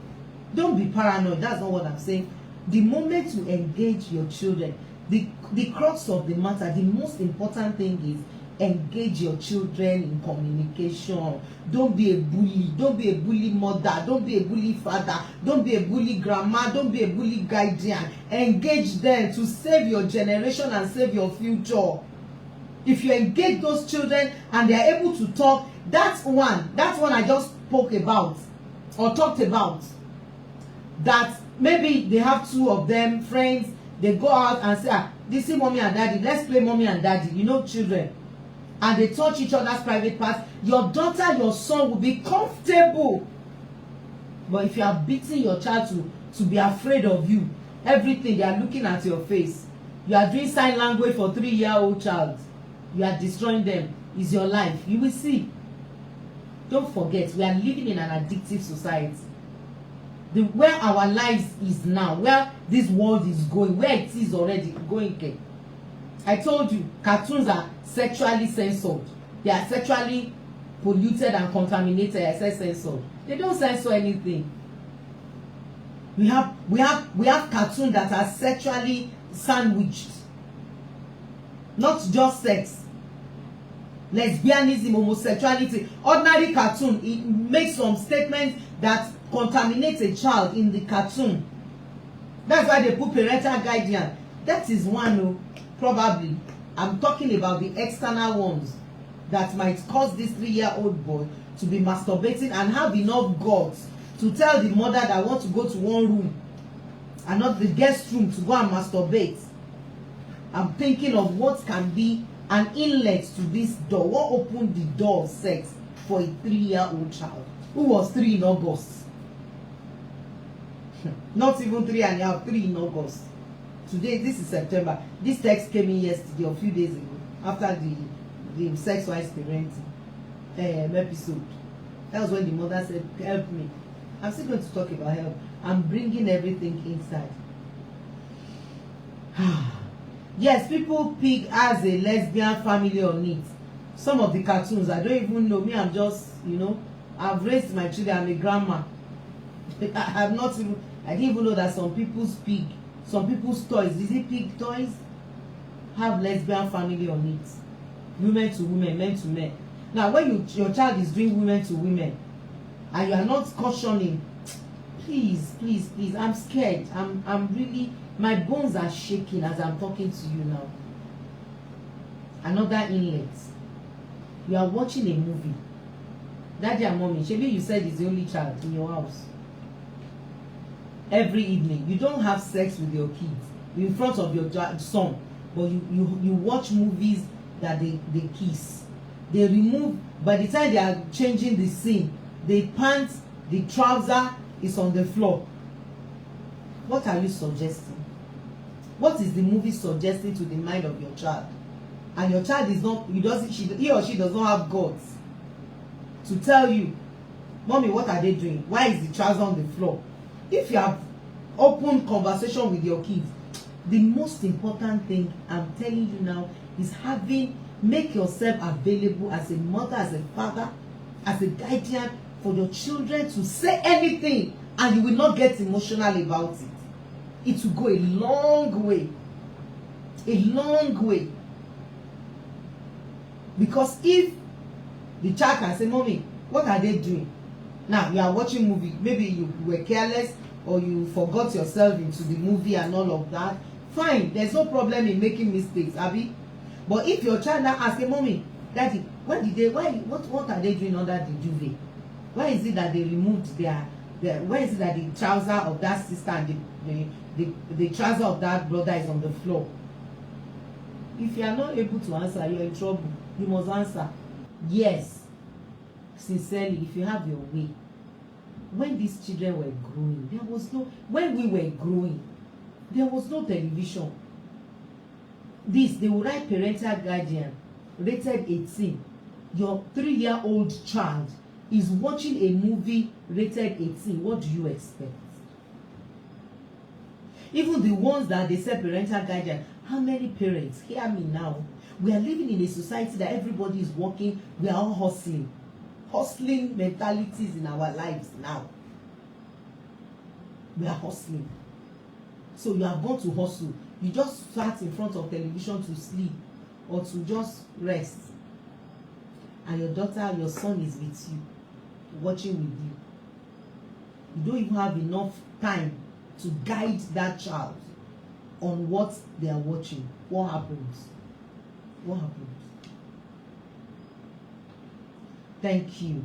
Don't be paranoid. That's not what I'm saying. The moment you engage your children, the crux of the matter, the most important thing is engage your children in communication. Don't be a bully. Don't be a bully mother. Don't be a bully father. Don't be a bully grandma. Don't be a bully guardian. Engage them to save your generation and save your future. If you engage those children and they are able to talk, that's one I just spoke about or talked about. that maybe they have two of them friends, they go out and say, this is mommy and daddy, let's play mommy and daddy, you know, children, and they touch each other's private parts. Your daughter, your son will be comfortable. But if you are beating your child to be afraid of you, everything, they are looking at your face, you are doing sign language for 3-year-old child, you are destroying them. Is your life. You will see. Don't forget, we are living in an addictive society. Where our lives is now, where this world is going, where it is already going. Okay. I told you, cartoons are sexually censored. They are sexually polluted and contaminated. I said censored. They don't censor anything. We have cartoons that are sexually sandwiched. Not just sex. Lesbianism, homosexuality. Ordinary cartoon, it makes some statements that contaminate a child in the cartoon. That's why they put parental guardian. That is one, probably. I'm talking about the external ones that might cause this 3-year-old boy to be masturbating and have enough guts to tell the mother that wants to go to one room and not the guest room to go and masturbate. I'm thinking of what can be an inlet to this door. What opened the door of sex for a 3-year-old child who was 3 in August? Not even 3.5, 3 in August. Today, this is September. This text came in yesterday, a few days ago, after the sex-wise parenting episode. That was when the mother said, help me. I'm still going to talk about help. I'm bringing everything inside. Yes, people pick as a lesbian family on it. Some of the cartoons, I don't even know. Me, I'm just, I've raised my children. I'm a grandma. I didn't even know that some people's toys, is it pig toys, have lesbian family on it. Women to women, men to men. Now, when your child is doing women to women, and you are not cautioning, please, I'm scared. I'm really, my bones are shaking as I'm talking to you now. Another inlet. You are watching a movie. Daddy and mommy, maybe you said it's the only child in your house. Every evening, you don't have sex with your kids in front of your son, but you watch movies that they kiss. They remove, by the time they are changing the scene, the pants, the trouser is on the floor. What are you suggesting? What is the movie suggesting to the mind of your child? And your child is not, he or she does not have guts to tell you, mommy, what are they doing? Why is the trouser on the floor? If you have open conversation with your kids, the most important thing I'm telling you now is make yourself available as a mother, as a father, as a guardian for your children to say anything, and you will not get emotional about it. It will go a long way. A long way. Because if the child can say, mommy, what are they doing? Now, you are watching movie. Maybe you were careless or you forgot yourself into the movie and all of that. Fine, there's no problem in making mistakes, Abby. But if your child now asks, mommy, daddy, what are they doing under the duvet? Why is it that they removed why is it that the trouser of that sister and the trouser of that brother is on the floor? If you are not able to answer, you are in trouble. You must answer. Yes, sincerely, if you have your way. When these children were growing, when we were growing, there was no television. They will write parental guardian, rated 18. Your 3-year-old child is watching a movie rated 18. What do you expect? Even the ones that they say parental guardian, how many parents, hear me now, we are living in a society that everybody is working, we are all hustling mentalities in our lives now. We are hustling. So you have gone to hustle. You just sat in front of television to sleep or to just rest. And your daughter, your son is with you, watching with you. You don't even have enough time to guide that child on what they are watching. What happens? What happens? Thank you.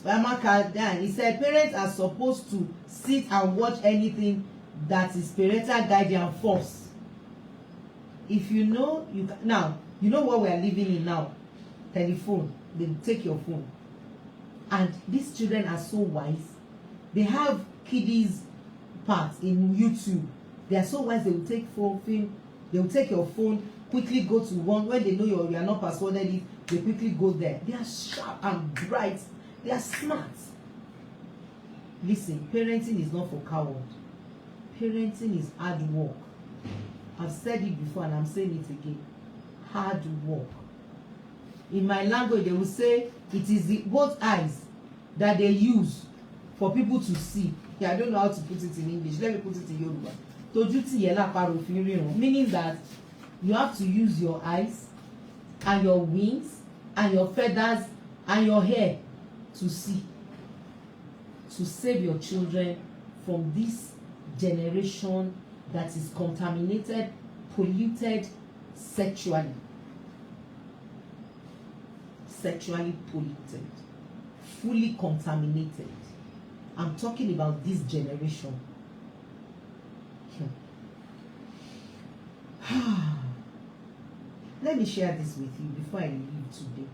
He said parents are supposed to sit and watch anything that is parental guardian force. If you know, you can, now you know what we are living in now. Telephone, they take your phone, and these children are so wise. They have kiddies parts in YouTube. They are so wise. They will take phone film. They will take your phone, quickly go to one when they know you are not passworded. They quickly go there. They are sharp and bright. They are smart. Listen, parenting is not for cowards. Parenting is hard work. I've said it before and I'm saying it again. Hard work. In my language, they will say it is the both eyes that they use for people to see. Yeah, I don't know how to put it in English. Let me put it in Yoruba. Tójú tì yẹ lápárò fi ríran. Meaning that you have to use your eyes and your wings and your feathers and your hair to see, to save your children from this generation that is contaminated, polluted sexually polluted, fully contaminated. I'm talking about this generation. Let me share this with you before I leave today.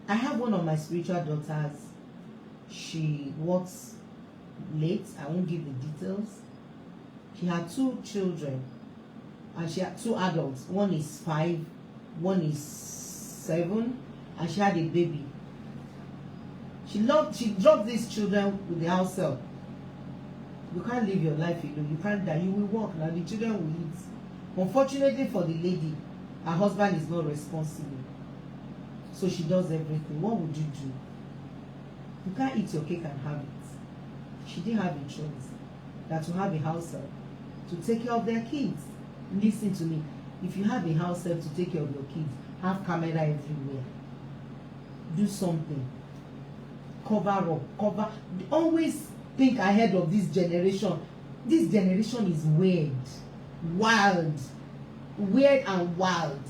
I have one of my spiritual daughters. She works late. I won't give the details. She had 2 children and she had 2 adults. One is 5, one is 7, and she had a baby. She dropped these children with the house help. You can't live your life alone. You can't die. You will work. Now the children will eat. Unfortunately for the lady, her husband is not responsible. So she does everything. What would you do? You can't eat your cake and have it. She didn't have a choice than to have a house help to take care of their kids. Listen to me. If you have a house help to take care of your kids, have camera everywhere. Do something. Cover up. Always think ahead of this generation. This generation is weird, wild, and wild.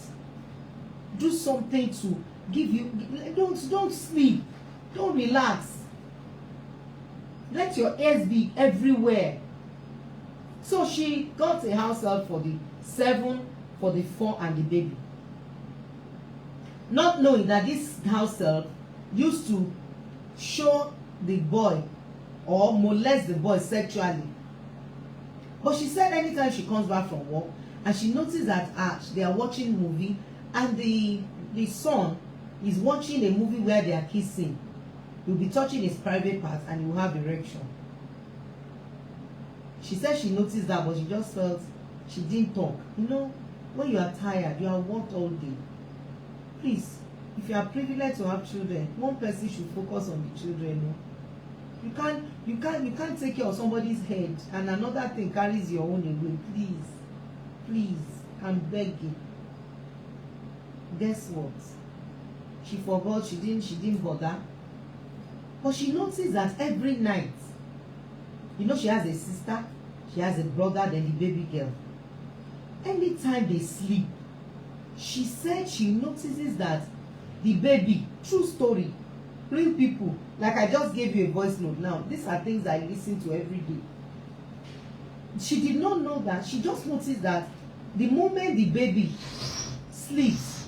Do something to give you. Don't sleep. Don't relax. Let your ears be everywhere. So she got a house help for the 7, for the 4, and the baby. Not knowing that this house help used to show the boy or molest the boy sexually. But she said anytime she comes back from work and she noticed that they are watching movie and the son is watching a movie where they are kissing, he'll be touching his private part and he will have erection. She said she noticed that, but she just felt she didn't talk. You know, when you are tired, you are worked all day. Please, if you are privileged to have children, one person should focus on the children. No? You can't take care of somebody's head and another thing carries your own away. Please, I'm begging. Guess what? She forgot. She didn't bother. But she noticed that every night, you know, she has a sister, she has a brother, then the baby girl. Anytime they sleep, she said she notices that the baby, true story, real people, like I just gave you a voice note now. These are things I listen to every day. She did not know that. She just noticed that the moment the baby sleeps,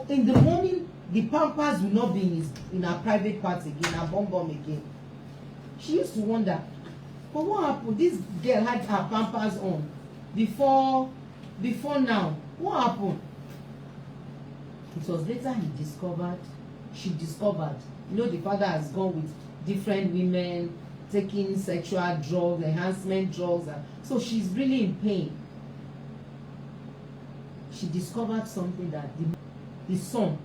in the morning, the pampers will not be in her private part again, her bum again. She used to wonder, but what happened? This girl had her pampers on before now. What happened? It was later she discovered, you know, the father has gone with different women, taking sexual drugs, enhancement drugs, and so she's really in pain. She discovered something that the son,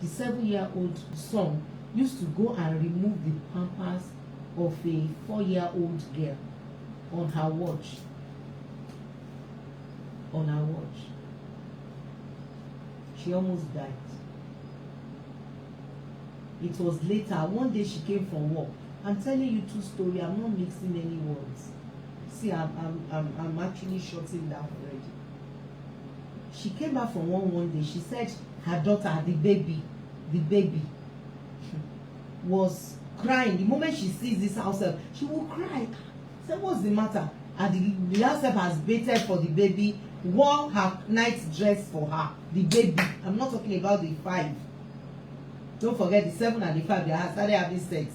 the 7-year-old son, used to go and remove the pampers of a 4-year-old girl on her watch. She almost died. It was later. One day she came from work. I'm telling you true story. I'm not mixing any words. See, I'm actually shutting down already. She came back from one day. She said her daughter, the baby, was crying. The moment she sees this house help, she will cry. Say, what's the matter? And the house help has baited for the baby, wore her night dress for her, the baby. I'm not talking about the 5. Don't forget the 7 and the 5, they started having sex.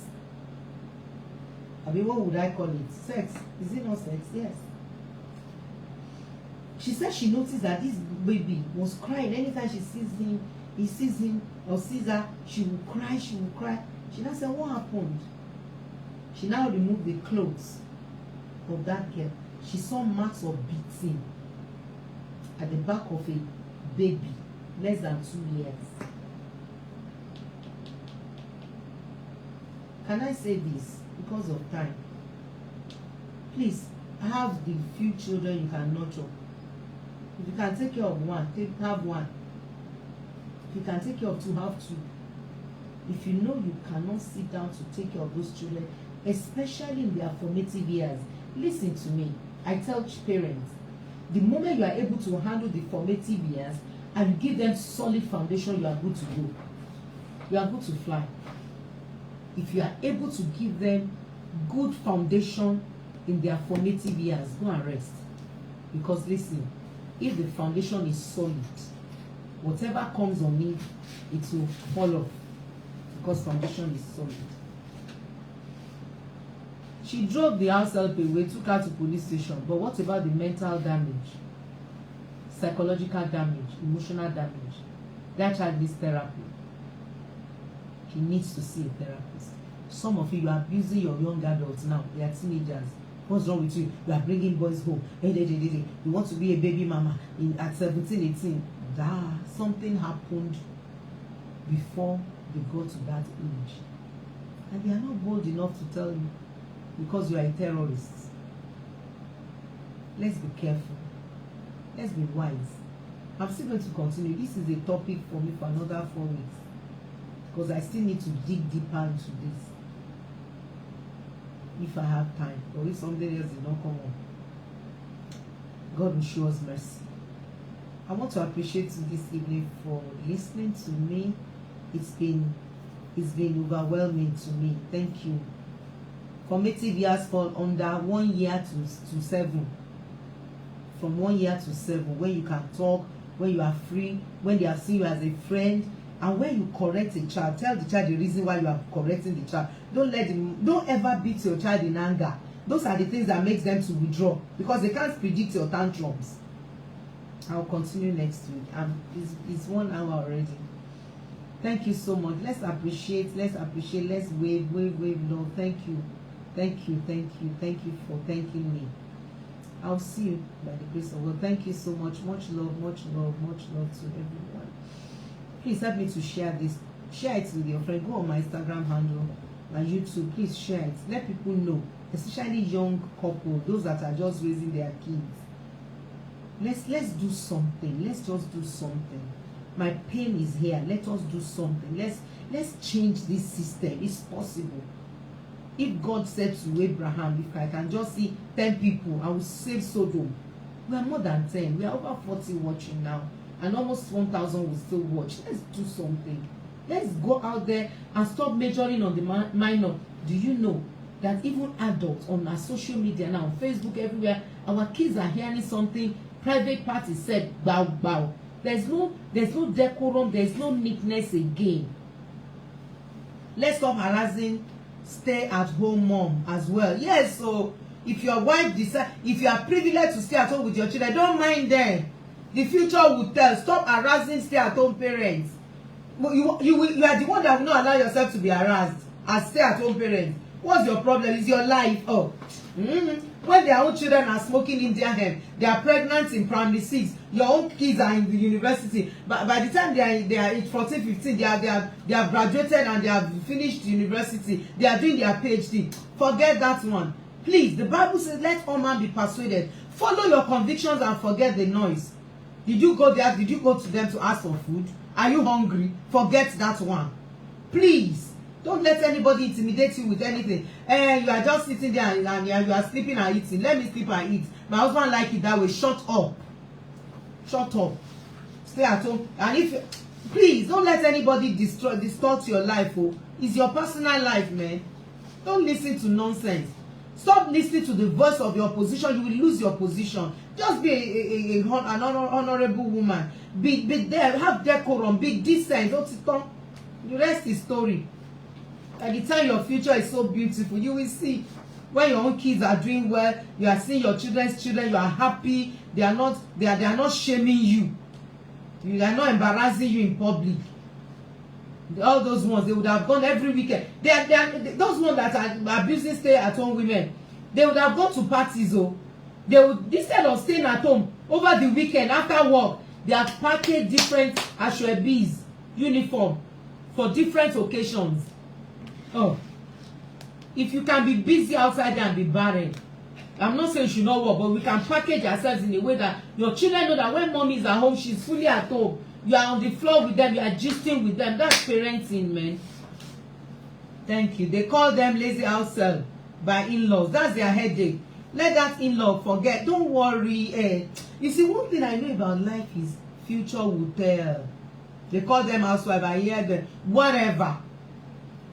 I mean, what would I call it? Sex. Is it not sex? Yes. She said she noticed that this baby was crying. Anytime she sees him, he sees him or sees her, she will cry, she will cry. She now said, what happened? She now removed the clothes of that girl. She saw marks of beating at the back of a baby less than 2 years. Can I say this because of time? Please have the few children you can nurture. If you can take care of one, have one. If you can take care of 2, have 2. If you know you cannot sit down to take care of those children, especially in their formative years, listen to me. I tell parents, the moment you are able to handle the formative years and give them solid foundation, you are good to go. You are good to fly. If you are able to give them good foundation in their formative years, go and rest. Because listen, if the foundation is solid, whatever comes on it, it will fall off. Because foundation is solid. She drove the house help away, took her to police station. But what about the mental damage, psychological damage, emotional damage? That child needs therapy. He needs to see a therapist. Some of you are abusing your young adults now. They are teenagers. What's wrong with you? You are bringing boys home. You want to be a baby mama at 17, 18. Something happened before they got to that age. And they are not bold enough to tell you because you are a terrorist. Let's be careful. Let's be wise. I'm still going to continue. This is a topic for me for another 4 weeks. Because I still need to dig deeper into this. If I have time, or if something else did not come on. God will show us mercy. I want to appreciate you this evening for listening to me. It's been overwhelming to me. Thank you. Formative years fall under 1 year to 7. From 1 year to 7, when you can talk, when you are free, when they are seeing you as a friend. And when you correct a child, tell the child the reason why you are correcting the child. Don't ever beat your child in anger. Those are the things that makes them to withdraw because they can't predict your tantrums. I'll continue next week. It's 1 hour already. Thank you so much. Let's appreciate. Let's wave love. Thank you for thanking me. I'll see you by the grace of God. Thank you so much. Much love to everyone. Please help me to share this. Share it with your friend. Go on my Instagram handle, my YouTube. Please share it. Let people know, especially young couple, those that are just raising their kids. Let's do something. Let's just do something. My pain is here. Let us do something. Let's change this system. It's possible. If God said to Abraham, if I can just see 10 people, I will save Sodom. We are more than 10. We are over 40 watching now. And almost 1,000 will still watch. Let's do something. Let's go out there and stop majoring on the minor. Do you know that even adults on our social media now, on Facebook, everywhere, our kids are hearing something, private party said, bow, bow. There's no decorum, there's no neatness again. Let's stop harassing stay-at-home mom as well. Yes, so if your wife decides, if you are privileged to stay at home with your children, don't mind them. The future will tell. Stop harassing stay-at-home parents. You are the one that will not allow yourself to be harassed as stay-at-home parents. What's your problem? It's your life. When their own children are smoking Indian hemp, they are pregnant in primary 6. Your own kids are in the university. But by the time they are 14, 15, they have graduated and they have finished university. They are doing their PhD. Forget that one. Please, the Bible says, let all man be persuaded. Follow your convictions and forget the noise. Did you go there? Did you go to them to ask for food? Are you hungry? Forget that one. Please, don't let anybody intimidate you with anything. You are just sitting there and you are sleeping and eating. Let me sleep and eat. My husband like it that way. Shut up. Shut up. Stay at home. And if Please don't let anybody distort your life. Oh, it's your personal life, man. Don't listen to nonsense. Stop listening to the voice of your position. You will lose your position. Just be an honorable woman. Be there. Have decorum. Be decent. The rest is story. At the time your future is so beautiful, you will see when your own kids are doing well. You are seeing your children's children. You are happy. They are not shaming you. They are not embarrassing you in public. All those ones, they would have gone every weekend. Those ones that are abusing stay-at-home women, they would have gone to parties. Oh, they would, instead of staying at home over the weekend after work, they have packaged different ashwebis uniform for different occasions. Oh, if you can be busy outside there and be barren, I'm not saying you should not work, but we can package ourselves in a way that your children know that when mommy is at home, she's fully at home. You are on the floor with them, you are gisting with them. That's parenting, man. Thank you. They call them lazy house help by in-laws. That's their headache. Let that in-law forget. Don't worry. You see, one thing I know about life is future will tell. They call them housewife. I hear them. Whatever.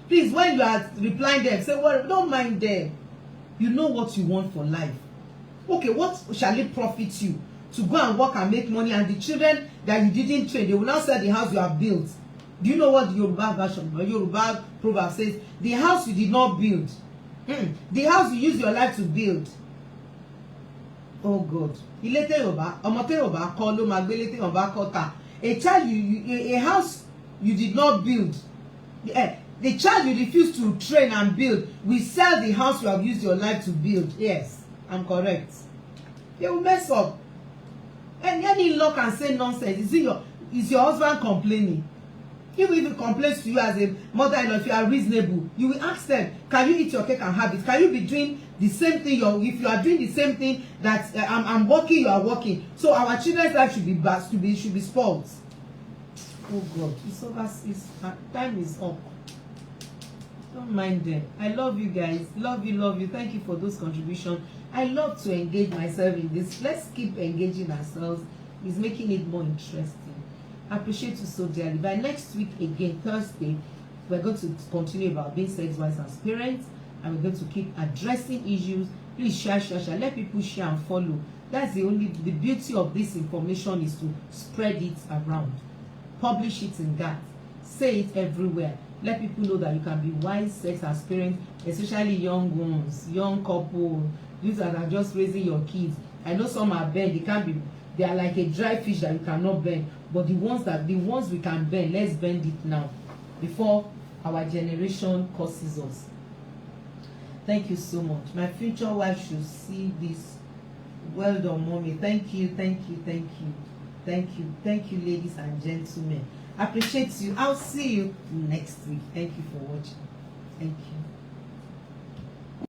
Please, when you are replying them, say, well, don't mind them. You know what you want for life. Okay, what shall it profit you to go and work and make money, and the children that you didn't train, they will now sell the house you have built? Do you know what the Yoruba version, the Yoruba proverb says? The house you did not build. The house you use your life to build. Oh God. A child a house you did not build. The child you refuse to train and build will sell the house you have used your life to build. Yes, I'm correct. They will mess up. And any law can say nonsense. Is your husband complaining? Even if he complains to you as a mother-in-law, if you are reasonable, you will ask them, can you eat your cake and have it? Can you be doing the same thing? If you are doing the same thing that I'm working, you are working. So our children's life should be spoiled. Oh God, it's over. Time is up. Don't mind them. I love you guys. Love you. Thank you for those contributions. I love to engage myself in this. Let's keep engaging ourselves. It's making it more interesting. I appreciate you so dearly. By next week again, Thursday, we're going to continue about being sex wise as parents, and we're going to keep addressing issues. Please share. Let people share and follow. That's the beauty of this information is to spread it around. Publish it in that. Say it everywhere. Let people know that you can be wise sex as parents, especially young ones, young couples, these that are just raising your kids. I know some are bent. They are like a dry fish that you cannot bend. But the ones we can bend, let's bend it now before our generation curses us. Thank you so much. My future wife should see this. Well done, mommy. Thank you, ladies and gentlemen. I appreciate you. I'll see you next week. Thank you for watching. Thank you.